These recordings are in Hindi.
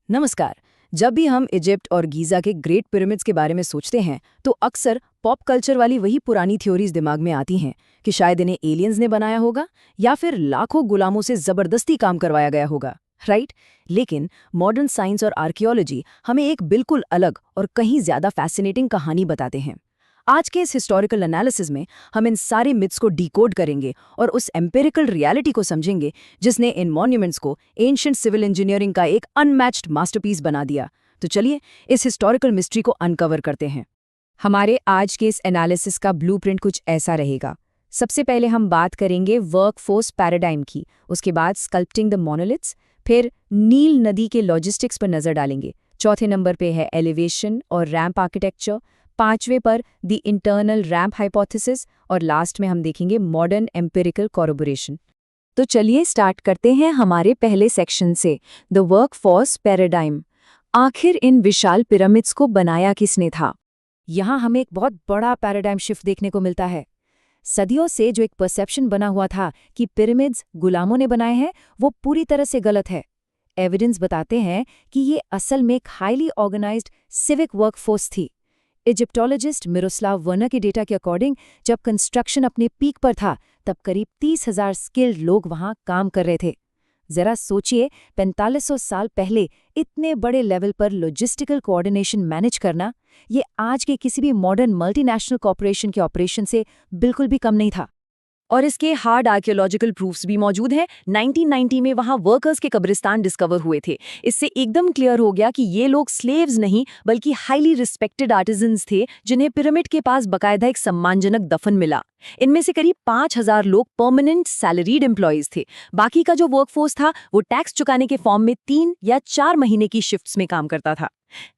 नमस्कार। जब भी हम इजिप्ट और गीज़ा के ग्रेट पिरामिड्स के बारे में सोचते हैं तो अक्सर पॉप कल्चर वाली वही पुरानी थ्योरीज दिमाग में आती हैं कि शायद इन्हें एलियंस ने बनाया होगा या फिर लाखों गुलामों से ज़बरदस्ती काम करवाया गया होगा, राइट। लेकिन मॉडर्न साइंस और आर्कियोलॉजी हमें एक बिल्कुल अलग और कहीं ज़्यादा फैसिनेटिंग कहानी बताते हैं। आज के इस हिस्टोरिकल एनालिसिस में हम इन सारे मिथ्स को डिकोड करेंगे और उस एम्पिरिकल रियलिटी को समझेंगे जिसने इन मॉन्यूमेंट्स को एंशिएंट सिविल इंजीनियरिंग का एक अनमैच्ड मास्टरपीस बना दिया। तो चलिए इस हिस्टोरिकल मिस्ट्री को अनकवर करते हैं। हमारे आज के इस एनालिसिस का ब्लूप्रिंट कुछ ऐसा रहेगा। सबसे पहले हम बात करेंगे वर्कफोर्स पैराडाइम की, उसके बाद स्कल्प्टिंग द मोनोलिथ्स, फिर नील नदी के लॉजिस्टिक्स पर नजर डालेंगे। चौथे नंबर पे है एलिवेशन और रैंप आर्किटेक्चर, पांचवें पर द इंटरनल रैंप हाइपोथेसिस और लास्ट में हम देखेंगे मॉडर्न एम्पिरिकल कॉरबोरेशन। तो चलिए स्टार्ट करते हैं हमारे पहले सेक्शन से, द वर्कफोर्स पैराडाइम। आखिर इन विशाल पिरामिड्स को बनाया किसने था? यहाँ हमें एक बहुत बड़ा पैराडाइम शिफ्ट देखने को मिलता है। सदियों से जो एक परसेप्शन बना हुआ था कि पिरामिड्स गुलामों ने बनाए हैं, वो पूरी तरह से गलत है। एविडेंस बताते हैं कि ये असल में एक हाईली ऑर्गेनाइज्ड सिविक वर्कफोर्स थी। इजिप्टोलॉजिस्ट मिरोस्लाव वर्नर के डेटा के अकॉर्डिंग जब कंस्ट्रक्शन अपने पीक पर था तब करीब 30,000 स्किल्ड लोग वहां काम कर रहे थे। जरा सोचिए, 4500 साल पहले इतने बड़े लेवल पर लॉजिस्टिकल कोऑर्डिनेशन मैनेज करना, ये आज के किसी भी मॉडर्न मल्टीनेशनल कॉर्पोरेशन के ऑपरेशन से बिल्कुल भी कम नहीं था। और इसके हार्ड आर्कियोलॉजिकल प्रूफ्स भी मौजूद हैं। 1990 में वहां वर्कर्स के कब्रिस्तान डिस्कवर हुए थे। इससे एकदम क्लियर हो गया कि ये लोग स्लेव्स नहीं बल्कि हाईली रिस्पेक्टेड आर्टिजन्स थे, जिन्हें पिरामिड के पास बकायदा एक सम्मानजनक दफन मिला। इनमें से करीब 5,000 लोग परमानेंट सैलरीड एम्प्लॉयज थे। बाकी का जो वर्कफोर्स था वो टैक्स चुकाने के फॉर्म में 3 या 4 महीने की शिफ्ट्स में काम करता था।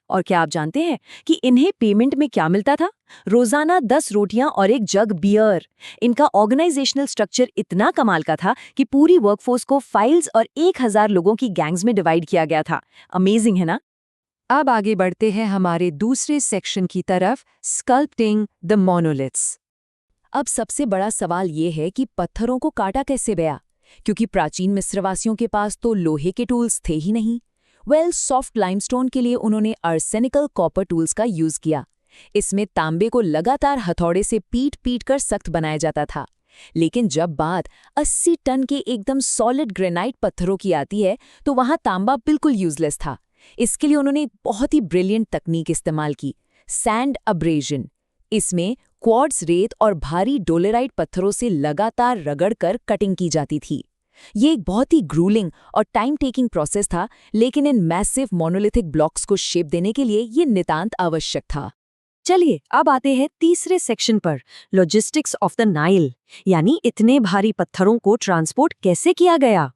और क्या आप जानते हैं कि इन्हें पेमेंट में क्या मिलता था? रोजाना 10 रोटियां और एक जग बियर। इनका ऑर्गेनाइजेशनल स्ट्रक्चर इतना कमाल का था कि पूरी वर्कफोर्स को फाइल्स और 1,000 लोगों की गैंग्स में डिवाइड किया गया था। अमेजिंग है ना? अब आगे बढ़ते हैं हमारे दूसरे सेक्शन की तरफ, स्कल्प्टिंग द मोनोलिथ्स। अब सबसे बड़ा सवाल ये है कि पत्थरों को काटा कैसे गया, क्योंकि प्राचीन मिस्रवासियों के पास तो लोहे के टूल्स थे ही नहीं। सॉफ्ट लाइमस्टोन के लिए उन्होंने आर्सेनिकल कॉपर टूल्स का यूज किया। इसमें तांबे को लगातार हथौड़े से पीट पीट कर सख्त बनाया जाता था। लेकिन जब बात 80 टन के एकदम सॉलिड ग्रेनाइट पत्थरों की आती है तो वहां तांबा बिल्कुल यूजलेस था। इसके लिए उन्होंने एक बहुत ही ब्रिलियंट तकनीक इस्तेमाल की, सैंड अब्रेजन। इसमें क्वार्ट्ज रेत और भारी डोलेराइट पत्थरों से लगातार रगड़कर कटिंग की जाती थी। ये एक बहुत ही ग्रूलिंग और टाइम टेकिंग प्रोसेस था, लेकिन इन मैसिव मोनोलिथिक ब्लॉक्स को शेप देने के लिए ये नितांत आवश्यक था। चलिए अब आते हैं तीसरे सेक्शन पर, लॉजिस्टिक्स ऑफ द नाइल, यानी इतने भारी पत्थरों को ट्रांसपोर्ट कैसे किया गया।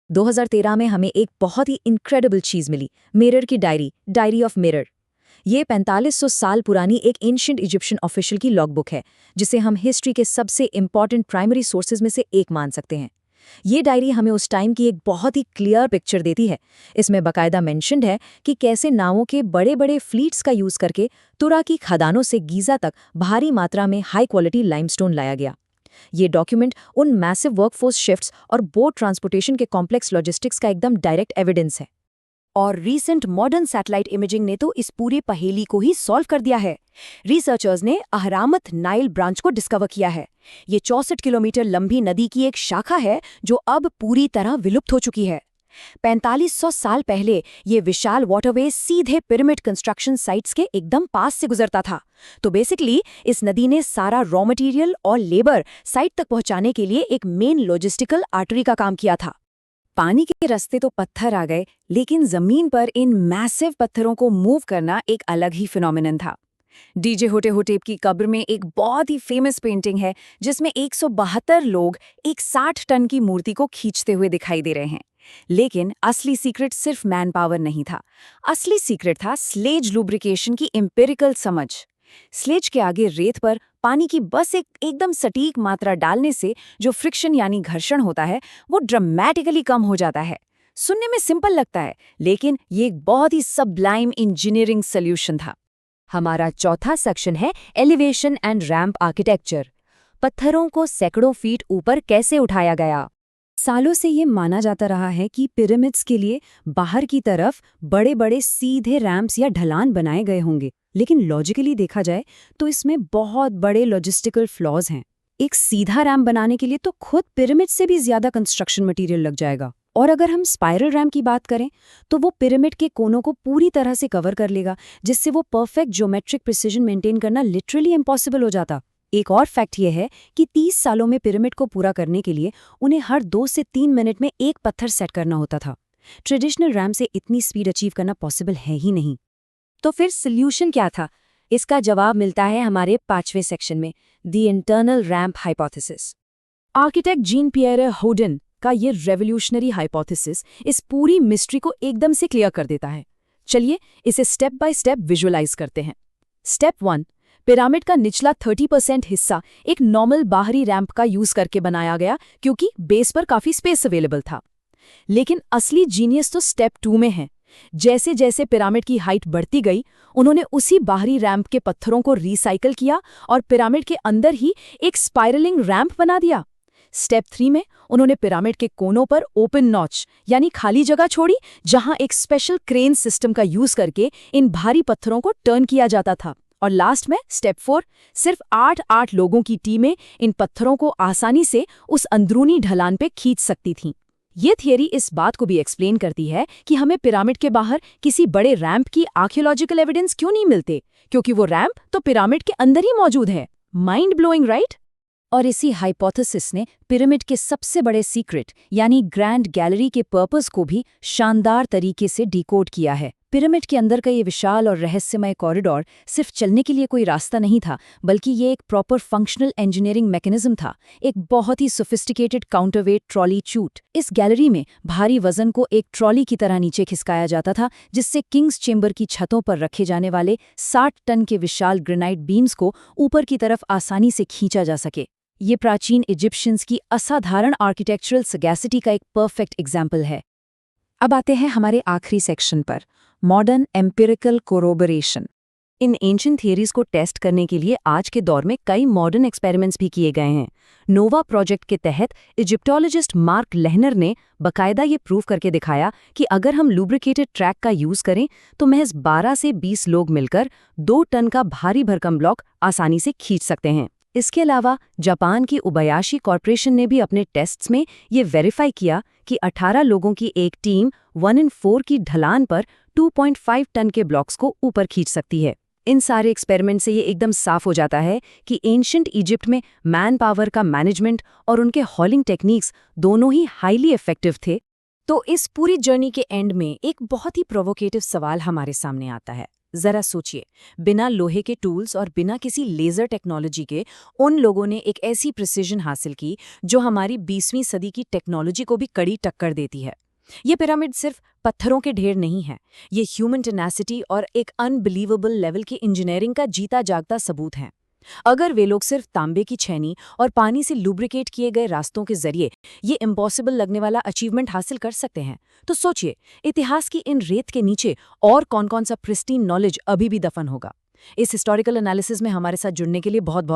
2013 में हमें एक बहुत ही इनक्रेडिबल चीज मिली, मिरर की डायरी ऑफ मिरर। ये 4500 साल पुरानी एक एंशिएंट इजिप्शियन ऑफिशियल की लॉगबुक है, जिसे हम हिस्ट्री के सबसे इंपॉर्टेंट प्राइमरी सोर्सेज में से एक मान सकते हैं। ये डायरी हमें उस टाइम की एक बहुत ही क्लियर पिक्चर देती है। इसमें बाकायदा मेंशन्ड है कि कैसे नावों के बड़े बड़े फ्लीट्स का यूज करके तुरा की खदानों से गीज़ा तक भारी मात्रा में हाई क्वालिटी लाइमस्टोन लाया गया। ये डॉक्यूमेंट उन मैसिव वर्कफोर्स शिफ्ट्स और बोट ट्रांसपोर्टेशन के कॉम्प्लेक्स लॉजिस्टिक्स का एकदम डायरेक्ट एविडेंस है। और रीसेंट मॉडर्न सैटेलाइट इमेजिंग ने तो इस पूरे पहेली को ही सॉल्व कर दिया है। रिसर्चर्स ने अहरामत नाइल ब्रांच को डिस्कवर किया है। ये 64 किलोमीटर लंबी नदी की एक शाखा है जो अब पूरी तरह विलुप्त हो चुकी है। 4500 साल पहले ये विशाल वाटरवे सीधे पिरामिड कंस्ट्रक्शन साइट्स के एकदम पास से गुजरता था। तो बेसिकली इस नदी ने सारा रॉ मटेरियल और लेबर साइट तक पहुंचाने के लिए एक मेन लॉजिस्टिकल आर्टरी का काम किया था। पानी के रास्ते तो पत्थर आ गए, लेकिन जमीन पर इन मैसिव पत्थरों को मूव करना एक अलग ही फिनोमिनन था। डीजे होटेप की कब्र में एक बहुत ही फेमस पेंटिंग है जिसमें 172 लोग एक 60 टन की मूर्ति को खींचते हुए दिखाई दे रहे हैं। लेकिन असली सीक्रेट सिर्फ मैन पावर नहीं था। असली सीक्रेट था स्लेज लुब्रिकेशन की एम्पिरिकल समझ। स्लेज के आगे रेत पर पानी की बस एक एकदम सटीक मात्रा डालने से जो फ्रिक्शन यानी घर्षण होता है वो ड्रामेटिकली कम हो जाता है। सुनने में सिंपल लगता है, लेकिन ये एक बहुत ही सब्लाइम इंजीनियरिंग सॉल्यूशन था। हमारा चौथा सेक्शन है एलिवेशन एंड रैंप आर्किटेक्चर। पत्थरों को सैकड़ों फीट ऊपर कैसे उठाया गया। सालों से ये माना जाता रहा है कि पिरामिड्स के लिए बाहर की तरफ बड़े बड़े सीधे रैंप्स या ढलान बनाए गए होंगे, लेकिन लॉजिकली देखा जाए तो इसमें बहुत बड़े लॉजिस्टिकल फ्लॉज हैं। एक सीधा रैंप बनाने के लिए तो खुद पिरामिड से भी ज्यादा कंस्ट्रक्शन मटेरियल लग जाएगा। और अगर हम स्पाइरल रैंप की बात करें तो वो पिरामिड के कोनों को पूरी तरह से कवर कर लेगा, जिससे वो परफेक्ट ज्योमेट्रिक प्रिसिजन मेंटेन करना लिटरली इम्पॉसिबल हो जाता। एक और फैक्ट ये है कि 30 सालों में पिरामिड को पूरा करने के लिए उन्हें हर 2 से 3 मिनट में एक पत्थर सेट करना होता था। ट्रेडिशनल रैंप से इतनी स्पीड अचीव करना पॉसिबल है ही नहीं। तो फिर सॉल्यूशन क्या था? इसका जवाब मिलता है हमारे 5वें सेक्शन में, the internal ramp hypothesis. Architect Jean Pierre होडन का ये रेवोल्यूशनरी हाइपोथेसिस इस पूरी मिस्ट्री को एकदम से क्लियर कर देता है। चलिए इसे स्टेप बाय स्टेप विजुअलाइज करते हैं। स्टेप 1, पिरामिड का निचला 30% हिस्सा एक नॉर्मल बाहरी रैंप का यूज करके बनाया गया क्योंकि बेस पर काफी स्पेस अवेलेबल था। लेकिन असली जीनियस तो स्टेप 2 में है। जैसे जैसे पिरामिड की हाइट बढ़ती गई, उन्होंने उसी बाहरी रैंप के पत्थरों को रिसाइकल किया और पिरामिड के अंदर ही एक स्पाइरलिंग रैंप बना दिया। स्टेप 3 में उन्होंने पिरामिड के कोनों पर ओपन नॉच यानी खाली जगह छोड़ी, जहां एक स्पेशल क्रेन सिस्टम का यूज करके इन भारी पत्थरों को टर्न किया जाता था। और लास्ट में स्टेप 4, सिर्फ 8 लोगों की टीमें इन पत्थरों को आसानी से उस अंदरूनी ढलान पे खींच सकती थीं। ये थियरी इस बात को भी एक्सप्लेन करती है कि हमें पिरामिड के बाहर किसी बड़े रैंप की आर्कियोलॉजिकल एविडेंस क्यों नहीं मिलते, क्योंकि वो रैंप तो पिरामिड के अंदर ही मौजूद है। Mind blowing, right? और इसी हाइपोथेसिस ने पिरामिड के सबसे बड़े सीक्रेट यानी ग्रैंड गैलरी के पर्पस को भी शानदार तरीके से डिकोड किया है। पिरामिड के अंदर का ये विशाल और रहस्यमय कॉरिडोर सिर्फ चलने के लिए कोई रास्ता नहीं था, बल्कि ये एक प्रॉपर फंक्शनल इंजीनियरिंग मैकेनिज्म था, एक बहुत ही सोफिस्टिकेटेड काउंटरवेट ट्रॉली चूट। इस गैलरी में भारी वजन को एक ट्रॉली की तरह नीचे खिसकाया जाता था, जिससे किंग्स चेंबर की छतों पर रखे जाने वाले 60 टन के विशाल ग्रेनाइट बीम्स को ऊपर की तरफ आसानी से खींचा जा सके। ये प्राचीन इजिप्शियंस की असाधारण आर्किटेक्चरल सगैसिटी का एक परफेक्ट एग्जाम्पल है। अब आते हैं हमारे आखिरी सेक्शन पर, मॉडर्न एम्पिरिकल कोरोबोरेशन। इन एंशिएंट थियरीज को टेस्ट करने के लिए आज के दौर में कई मॉडर्न एक्सपेरिमेंट्स भी किए गए हैं। नोवा प्रोजेक्ट के तहत इजिप्टोलॉजिस्ट मार्क लेहनर ने बकायदा ये प्रूव करके दिखाया कि अगर हम लुब्रिकेटेड ट्रैक का यूज करें तो महज 12 से 20 लोग मिलकर 2 टन का भारी भरकम ब्लॉक आसानी से खींच सकते हैं। इसके अलावा जापान की उबायाशी कॉर्पोरेशन ने भी अपने टेस्ट्स में ये वेरीफाई किया कि 18 लोगों की एक टीम 1 in 4 की ढलान पर 2.5 टन के ब्लॉक्स को ऊपर खींच सकती है। इन सारे एक्सपेरिमेंट से ये एकदम साफ हो जाता है कि एंशिएंट इजिप्ट में मैन पावर का मैनेजमेंट और उनके हॉलिंग टेक्निक्स दोनों ही हाईली इफेक्टिव थे। तो इस पूरी जर्नी के एंड में एक बहुत ही प्रोवोकेटिव सवाल हमारे सामने आता है। जरा सोचिए, बिना लोहे के टूल्स और बिना किसी लेजर टेक्नोलॉजी के उन लोगों ने एक ऐसी प्रिसिजन हासिल की जो हमारी 20वीं सदी की टेक्नोलॉजी को भी कड़ी टक्कर देती है। ये पिरामिड सिर्फ पत्थरों के ढेर नहीं है, ये ह्यूमन टेनासिटी और एक अनबिलीवेबल लेवल की इंजीनियरिंग का जीता जागता सबूत है। अगर वे लोग सिर्फ तांबे की छेनी और पानी से लुब्रिकेट किए गए रास्तों के जरिए ये इम्पॉसिबल लगने वाला अचीवमेंट हासिल कर सकते हैं, तो सोचिए इतिहास की इन रेत के नीचे और कौन कौन सा प्रिस्टीन नॉलेज अभी भी दफन होगा। इस हिस्टोरिकल एनालिसिस में हमारे साथ जुड़ने के लिए बहुत बहुत